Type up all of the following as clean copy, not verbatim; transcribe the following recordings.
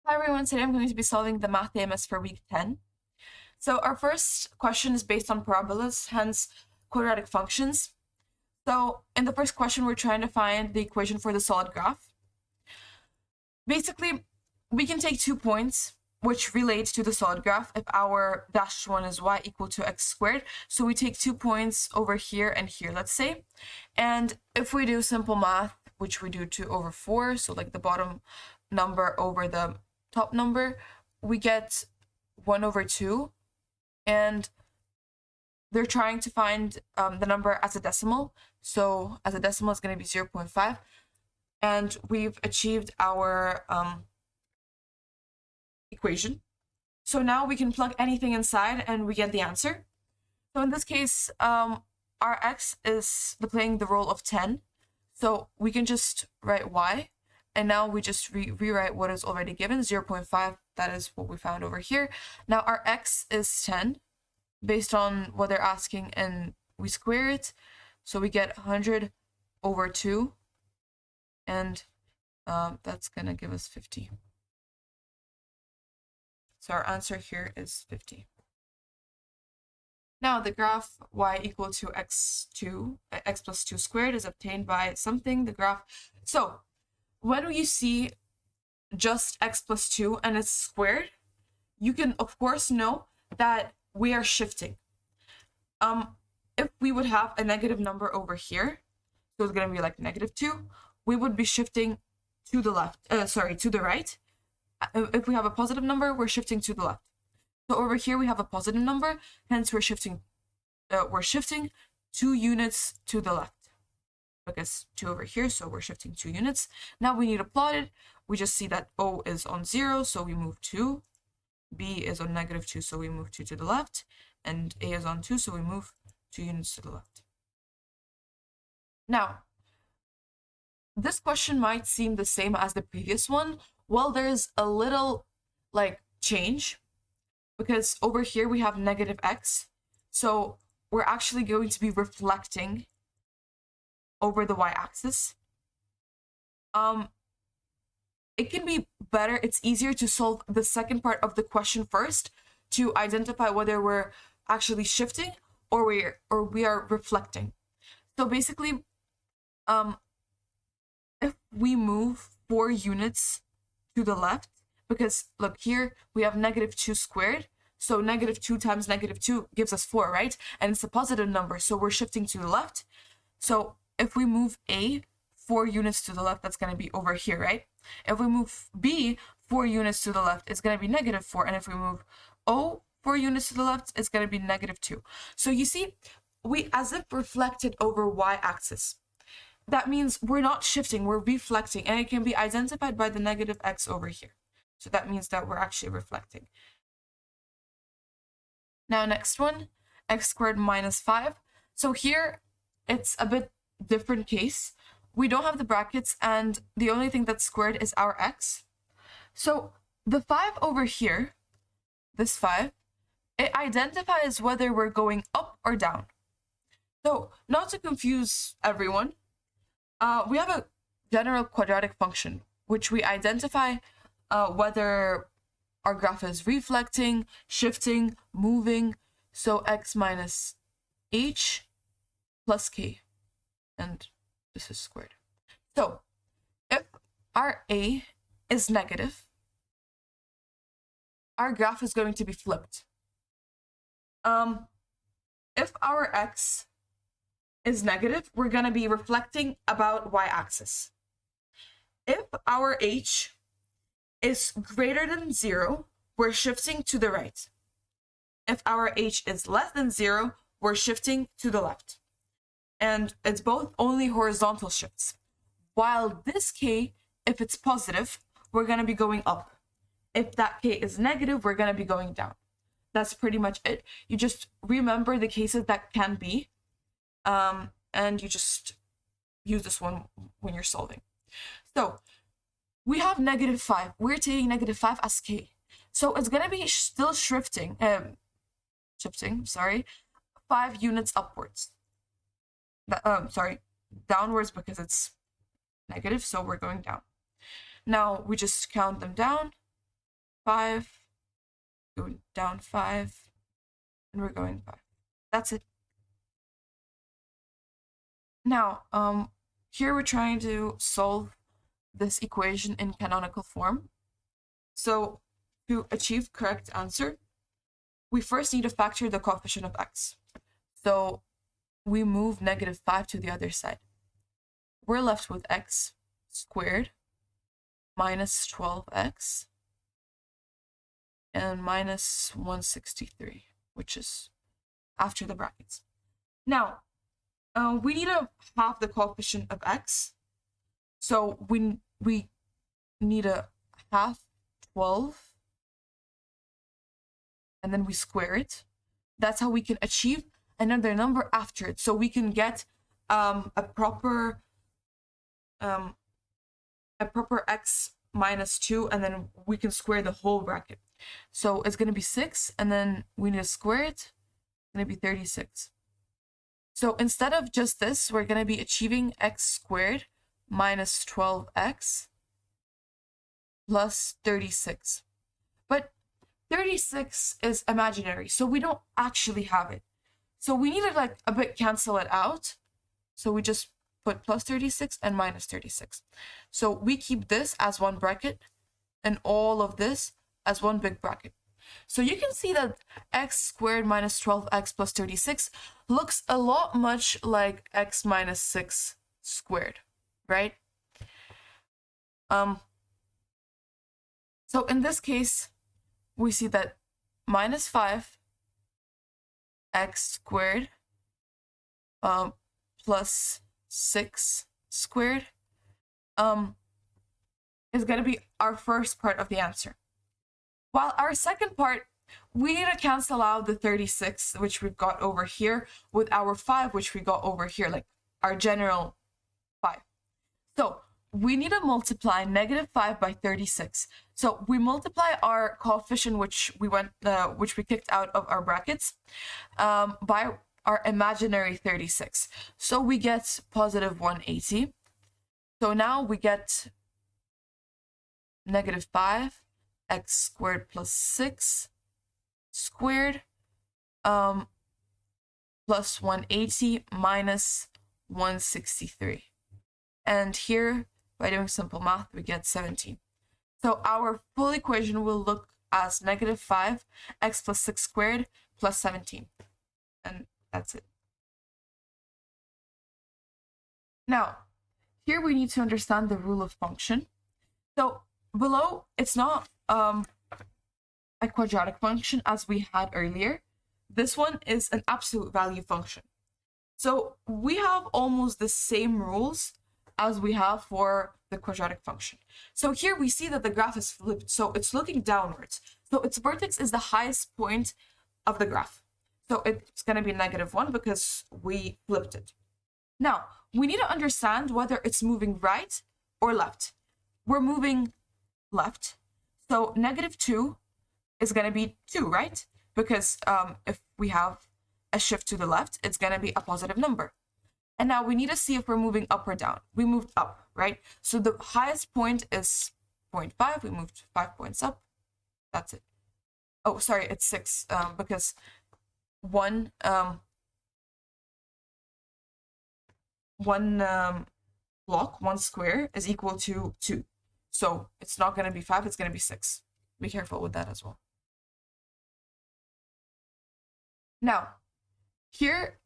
Hi everyone, today I'm going to be solving the Math AMS for week 10. So our first question is based on parabolas, hence quadratic functions. So in the first question, we're trying to find the equation for the solid graph. Basically, we can take 2 points which relate to the solid graph if our dashed one is y equal to x squared. So we take 2 points over here and here, let's say. And if we do simple math, which we do 2 over 4, so like the bottom number over the top number, we get 1 over 2. And they're trying to find the number as a decimal. So as a decimal, it's going to be 0.5. And we've achieved our equation. So now we can plug anything inside and we get the answer. So in this case, our x is playing the role of 10. So we can just write y. And now we just rewrite what is already given, 0.5. That is what we found over here. Now our x is 10 based on what they're asking, and we square it. So we get 100 over 2. And that's going to give us 50. So our answer here is 50. Now the graph y equal to x plus 2 squared is obtained by something, the graph. So when you see just x plus 2 and it's squared, you can of course know that we are shifting. If we would have a negative number over here, so it's going to be like -2, we would be shifting to the left, to the right. If we have a positive number, we're shifting to the left. So over here we have a positive number, hence we're shifting 2 units to the left. Because 2 over here, so we're shifting 2 units. Now we need to plot it. We just see that O is on 0, so we move 2. B is on -2, so we move 2 to the left. And A is on 2, so we move 2 units to the left. Now, this question might seem the same as the previous one. Well, there's a little change, because over here we have -x. So we're actually going to be reflecting over the y-axis. It can be better, it's easier to solve the second part of the question first to identify whether we're actually shifting or we are reflecting. So basically, if we move 4 units to the left, because look here, we have -2 squared, so -2 times -2 gives us 4, right? And it's a positive number, so we're shifting to the left. So if we move A 4 units to the left, that's going to be over here, right? If we move B 4 units to the left, it's going to be -4. And if we move O 4 units to the left, it's going to be -2. So you see, we as if reflected over y-axis. That means we're not shifting, we're reflecting, and it can be identified by the -x over here. So that means that we're actually reflecting. Now next one, x squared minus 5. So here, it's a bit different case. We don't have the brackets, and the only thing that's squared is our x. So the 5 over here, this 5, it identifies whether we're going up or down. So not to confuse everyone, we have a general quadratic function, which we identify whether our graph is reflecting, shifting, moving. So x minus h plus k, and this is squared. So if our a is negative, our graph is going to be flipped. If our x is negative, we're going to be reflecting about y-axis. If our h is greater than 0, we're shifting to the right. If our h is less than 0, we're shifting to the left. And it's both only horizontal shifts. While this k, if it's positive, we're going to be going up. If that k is negative, we're going to be going down. That's pretty much it. You just remember the cases that can be, and you just use this one when you're solving. So we have -5. We're taking -5 as k. So it's going to be still shifting 5 units upwards. Downwards, because it's negative, so we're going down. Now we just count them down. 5, go down 5, and we're going 5. That's it. Now, here we're trying to solve this equation in canonical form. So to achieve correct answer, we first need to factor the coefficient of x. So we move -5 to the other side. We're left with x squared minus 12x and minus 163, which is after the brackets. Now, we need to have the coefficient of x. So we need a half 12, and then we square it. That's how we can achieve another number after it. So we can get a proper x minus 2, and then we can square the whole bracket. So it's going to be 6, and then we need to square it. It's going to be 36. So instead of just this, we're going to be achieving x squared minus 12x plus 36. But 36 is imaginary, so we don't actually have it. So we need to like a bit cancel it out. So we just put plus 36 and minus 36. So we keep this as one bracket and all of this as one big bracket. So you can see that x squared minus 12x plus 36 looks a lot much like x minus 6 squared, right? So in this case, we see that minus 5 x squared plus 6 squared is going to be our first part of the answer. While our second part, we need to cancel out the 36, which we've got over here, with our 5, which we got over here, like our general 5. So we need to multiply -5 by 36. So we multiply our coefficient, which we kicked out of our brackets, by our imaginary 36. So we get positive 180. So now we get -5 x squared plus 6 squared plus 180 minus 163. And here, by doing simple math, we get 17. So our full equation will look as -5 x plus 6 squared plus 17. And that's it. Now, here we need to understand the rule of function. So below, it's not a quadratic function as we had earlier. This one is an absolute value function. So we have almost the same rules as we have for the quadratic function. So here we see that the graph is flipped, so it's looking downwards. So its vertex is the highest point of the graph. So it's going to be -1 because we flipped it. Now, we need to understand whether it's moving right or left. We're moving left. So -2 is going to be 2, right? Because if we have a shift to the left, it's going to be a positive number. And now we need to see if we're moving up or down. We moved up, right? So the highest point is 0.5. We moved 5 points up. That's it. Oh, sorry, it's 6 because one block, one square, is equal to 2. So it's not going to be 5, it's going to be 6. Be careful with that as well. Now, here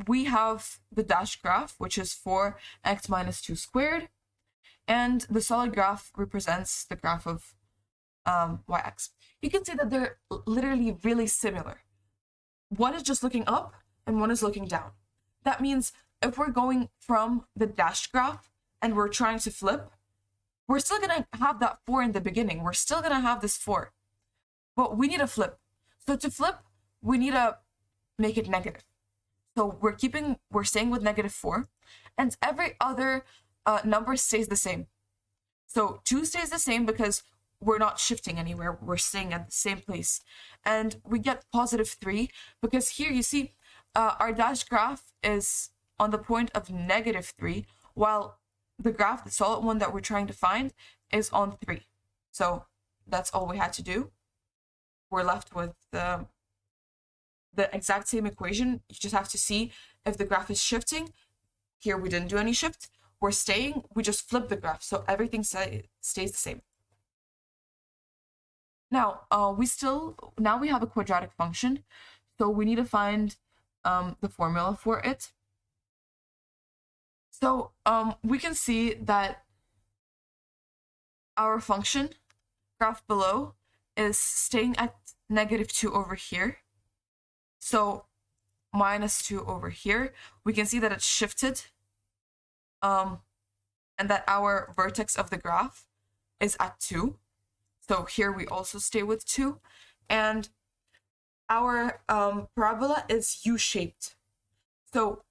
we have the dashed graph, which is 4x minus 2 squared. And the solid graph represents the graph of yx. You can see that they're literally really similar. One is just looking up and one is looking down. That means if we're going from the dashed graph and we're trying to flip, we're still going to have that 4 in the beginning. We're still going to have this 4. But we need to flip. So to flip, we need to make it negative. So we're staying with -4. And every other number stays the same. So 2 stays the same because we're not shifting anywhere. We're staying at the same place. And we get +3 because here you see our dashed graph is on the point of -3, while the graph, the solid one that we're trying to find, is on 3. So that's all we had to do. We're left with the exact same equation. You just have to see if the graph is shifting. Here we didn't do any shift. We're staying, we just flip the graph, so everything stays the same. Now, now we have a quadratic function, so we need to find the formula for it. So we can see that our function graph below is staying at -2 over here. So -2 over here. We can see that it's shifted, and that our vertex of the graph is at 2. So here we also stay with 2. And our parabola is U-shaped. So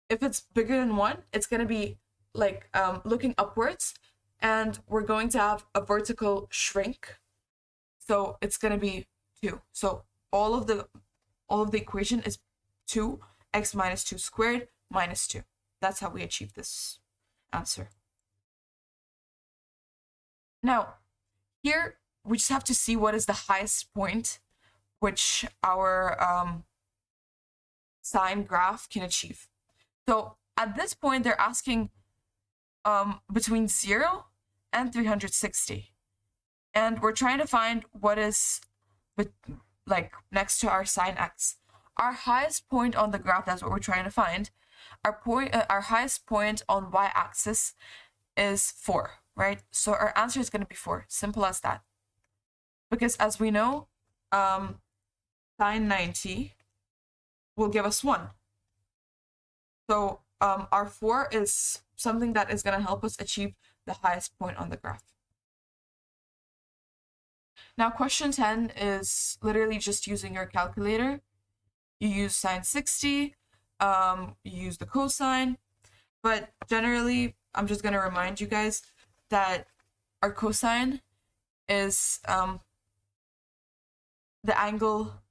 if it's bigger than 1, it's going to be like looking upwards, and we're going to have a vertical shrink. So it's going to be 2. So all of the equation is 2x minus 2 squared minus 2. That's how we achieve this answer. Now, here we just have to see what is the highest point which our sine graph can achieve. So at this point, they're asking between 0 and 360. And we're trying to find what is like next to our sine x. Our highest point on the graph, that's what we're trying to find. Our highest point on y-axis is 4, right? So our answer is going to be 4. Simple as that. Because as we know, sine 90 will give us 1. So our 4 is something that is going to help us achieve the highest point on the graph. Now, question 10 is literally just using your calculator. You use sine 60, you use the cosine, but generally, I'm just going to remind you guys that our cosine is the angle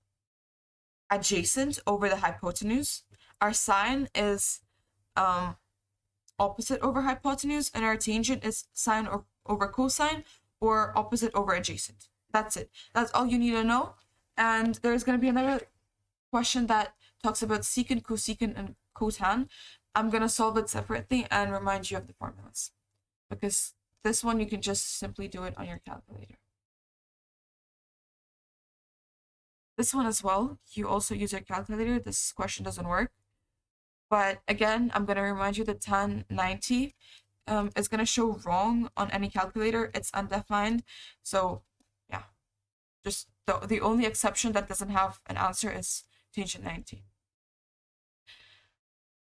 adjacent over the hypotenuse. Our sine is opposite over hypotenuse, and our tangent is sine over cosine, or opposite over adjacent. That's it. That's all you need to know. And there's going to be another question that talks about secant, cosecant, and cotan. I'm going to solve it separately and remind you of the formulas, because this one you can just simply do it on your calculator. This one as well, you also use your calculator. This question doesn't work. But again, I'm going to remind you that tan 90 is going to show wrong on any calculator. It's undefined. So yeah, just the only exception that doesn't have an answer is tangent 90.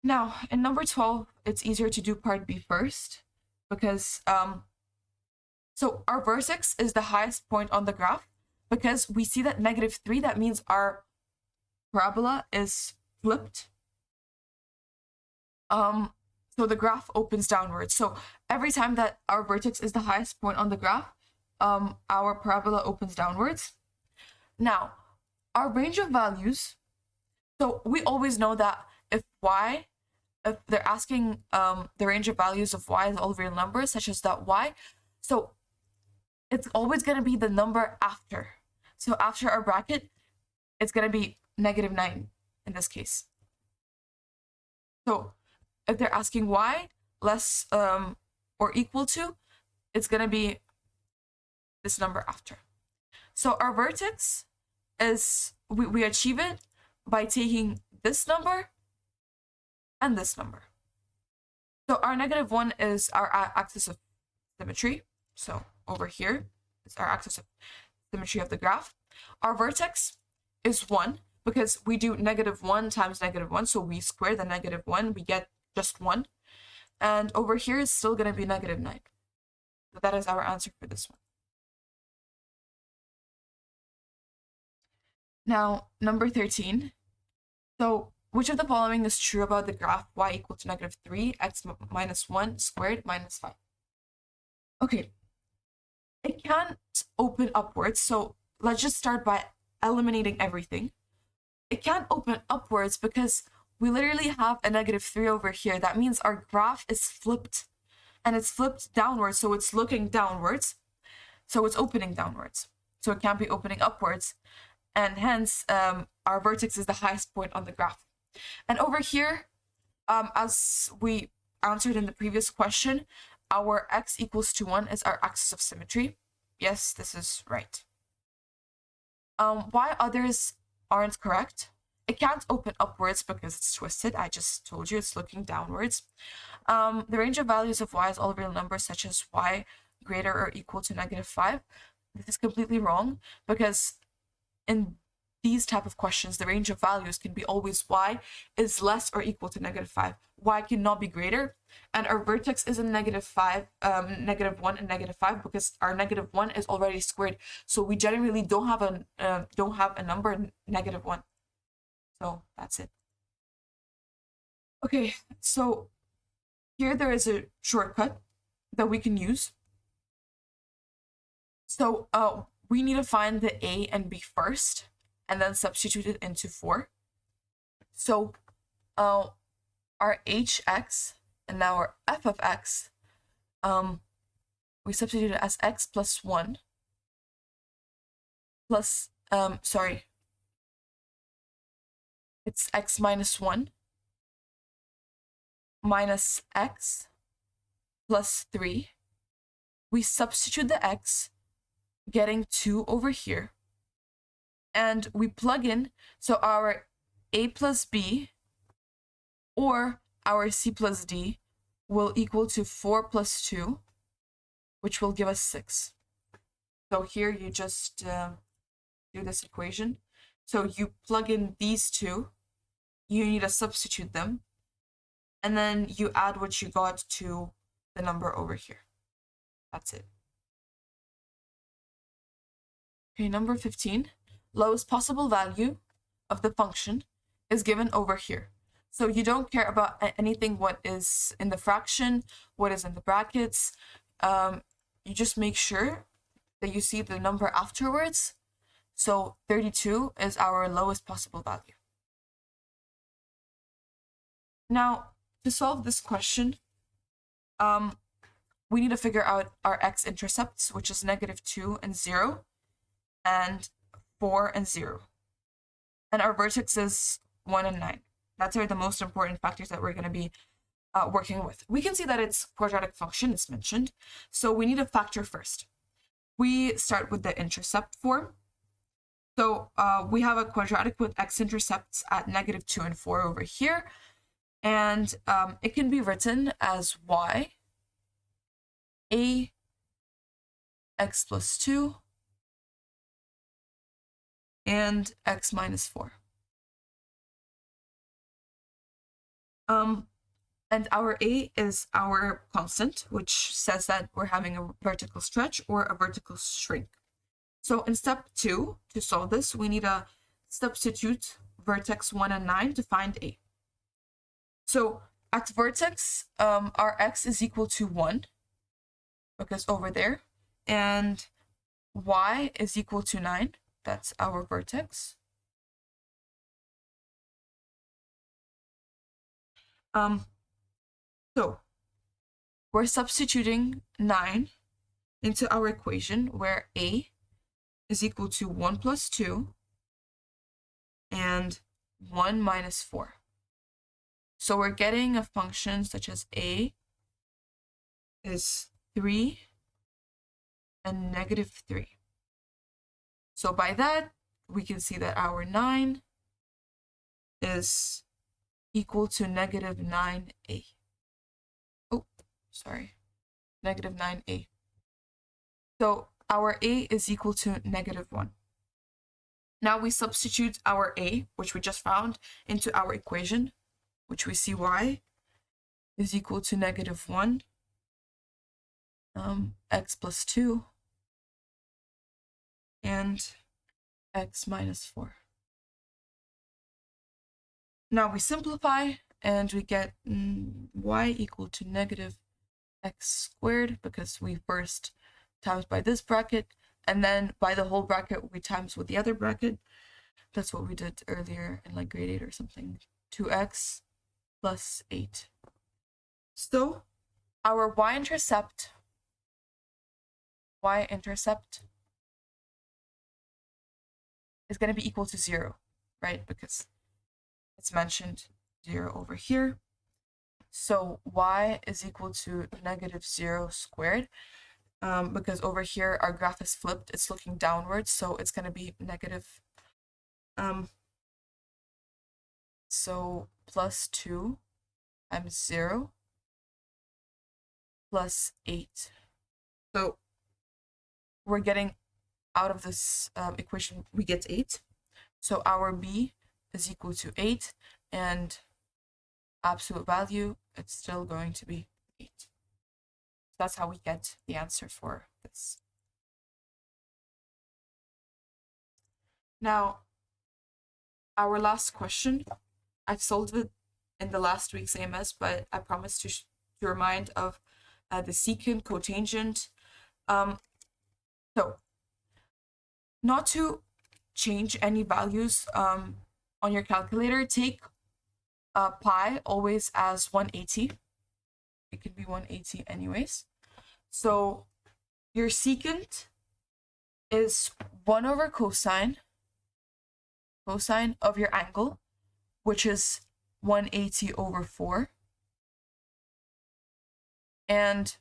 Now, in number 12, it's easier to do part B first, because so our vertex is the highest point on the graph, because we see that -3, that means our parabola is flipped. So the graph opens downwards. So every time that our vertex is the highest point on the graph, our parabola opens downwards. Now, our range of values, so we always know that if they're asking the range of values of y is all real numbers, such as that y, so it's always going to be the number after. So after our bracket, it's going to be -9 in this case. So if they're asking y less or equal to, it's going to be this number after. So our vertex is, we achieve it by taking this number and this number. So our -1 is our axis of symmetry. So over here, it's our axis of symmetry of the graph. Our vertex is 1, because we do -1 times -1, so we square the -1, we get just 1. And over here is still going to be -9. So that is our answer for this one. Now, number 13. So, which of the following is true about the graph y equal to -3, x minus 1 squared minus 5? Okay, it can't open upwards, so let's just start by eliminating everything. It can't open upwards because we literally have a -3 over here. That means our graph is flipped, and it's flipped downwards, so it's looking downwards. So it's opening downwards. So it can't be opening upwards. And hence, our vertex is the highest point on the graph. And over here, as we answered in the previous question, our x equals to 1 is our axis of symmetry. Yes, this is right. Why others aren't correct? It can't open upwards because it's twisted. I just told you it's looking downwards. The range of values of y is all real numbers such as y greater or equal to -5. This is completely wrong because in these type of questions, the range of values can be always y is less or equal to -5. Y cannot be greater, and our vertex is in -5, -1 and -5 because our -1 is already squared. So we generally don't have a number -1. So that's it. Okay, so here there is a shortcut that we can use. So we need to find the a and b first, and then substitute it into 4. So our hx and now our f of x, we substitute it as x plus 1 plus, it's x minus 1 minus x plus 3. We substitute the x, getting 2 over here. And we plug in, so our a plus b or our c plus d will equal to 4 plus 2, which will give us 6. So here you just do this equation. So you plug in these two, you need to substitute them, and then you add what you got to the number over here. That's it. Okay, number 15. Lowest possible value of the function is given over here. So you don't care about anything what is in the fraction, what is in the brackets. You just make sure that you see the number afterwards. So 32 is our lowest possible value. Now, to solve this question, we need to figure out our x-intercepts, which is -2 and 0, and 4 and 0. And our vertex is 1 and 9. That's are the most important factors that we're going to be working with. We can see that it's quadratic function, it's mentioned. So we need to factor first. We start with the intercept form. So we have a quadratic with x-intercepts at -2 and 4 over here. And it can be written as y, a, x plus 2, and x minus 4. And our a is our constant, which says that we're having a vertical stretch or a vertical shrink. So in step 2, to solve this, we need to substitute vertex 1 and 9 to find a. So at vertex, our x is equal to 1, because over there, and y is equal to 9. That's our vertex. So we're substituting 9 into our equation where a is equal to 1 plus 2 and 1 minus 4. So we're getting a function such as a is 3 and -3. So by that, we can see that our 9 is equal to -9a. Oh, sorry, -9a. So our a is equal to -1. Now we substitute our a, which we just found, into our equation, which we see y is equal to -1, x plus 2, and x minus 4. Now we simplify and we get y equal to -x squared, because we first times by this bracket, and then by the whole bracket we times with the other bracket. That's what we did earlier in like grade 8 or something. 2x plus 8. So our y-intercept y-intercept is going to be equal to 0, right? Because it's mentioned 0 over here. So y is equal to -0 squared. Because over here our graph is flipped, it's looking downwards, so it's going to be negative. So plus 2 times 0 plus 8. So we're getting out of this equation, we get 8. So our b is equal to 8, and absolute value, it's still going to be 8. So that's how we get the answer for this. Now, our last question, I've solved it in the last week's AMS, but I promised to remind of the secant, cotangent. So, not to change any values on your calculator, take pi always as 180. It could be 180 anyways. So your secant is 1 over cosine of your angle, which is 180 over 4. And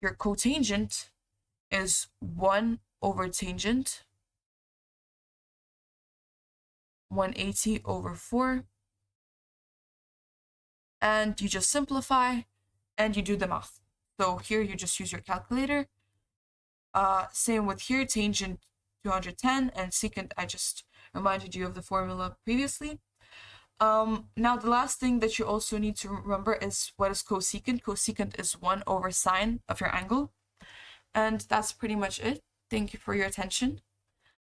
your cotangent is 1 over tangent, 180 over 4. And you just simplify and you do the math. So here you just use your calculator. Same with here, tangent 210, and secant, I just reminded you of the formula previously. Now the last thing that you also need to remember is what is cosecant. Cosecant is 1 over sine of your angle. And that's pretty much it. Thank you for your attention.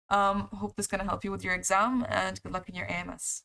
Hope this is going to help you with your exam, and good luck in your AMS.